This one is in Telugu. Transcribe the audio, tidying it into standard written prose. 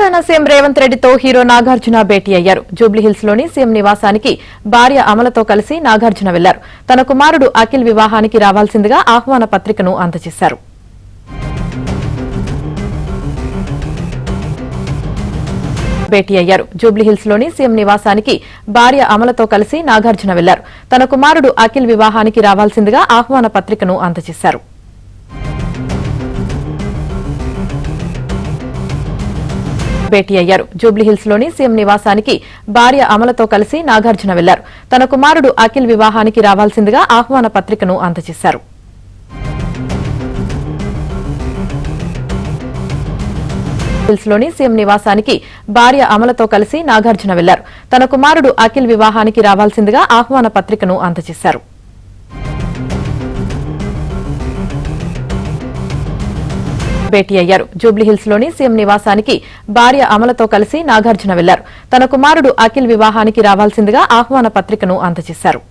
తెలంగాణ సీఎం రేవంత్ రెడ్డితో హీరో నాగార్జున భేటీ అయ్యారు. జూబ్లీహిల్స్ లోని సీఎం నివాసానికి భార్య అమలతో కలిసి నాగార్జున వెళ్లారు. తన కుమారుడు అఖిల్ వివాహానికి రావాల్సిందిగా ఆహ్వాన పత్రికను అందజేశారు. భేటీ అయ్యారు. జూబ్లీహిల్స్ లోని సీఎం నివాసానికి భార్య అమలతో కలిసి నాగార్జున వెళ్లారు. తన కుమారుడు అఖిల్ వివాహానికి రావాల్సిందిగా ఆహ్వాన పత్రికను అందజేశారు. భేటీ అయ్యారు. జూబ్లీహిల్స్ లోని సీఎం నివాసానికి భార్య అమలతో కలిసి నాగార్జున వెళ్లారు. తన కుమారుడు అఖిల్ వివాహానికి రావాల్సిందిగా ఆహ్వాన పత్రికను అందజేశారు. జూబ్లీహిల్స్ లోని సీఎం నివాసానికి భార్య అమలతో కలిసి నాగార్జున వెళ్లారు. తన కుమారుడు అఖిల్ వివాహానికి రావాల్సిందిగా ఆహ్వాన పత్రికను అందజేశారు. భేటీ అయ్యారు. జూబ్లీహిల్స్ లోని సీఎం నివాసానికి భార్య అమలతో కలిసి నాగార్జున వెళ్లారు. తన కుమారుడు అఖిల్ వివాహానికి రావాల్సిందిగా ఆహ్వాన పత్రికను అందజేశారు.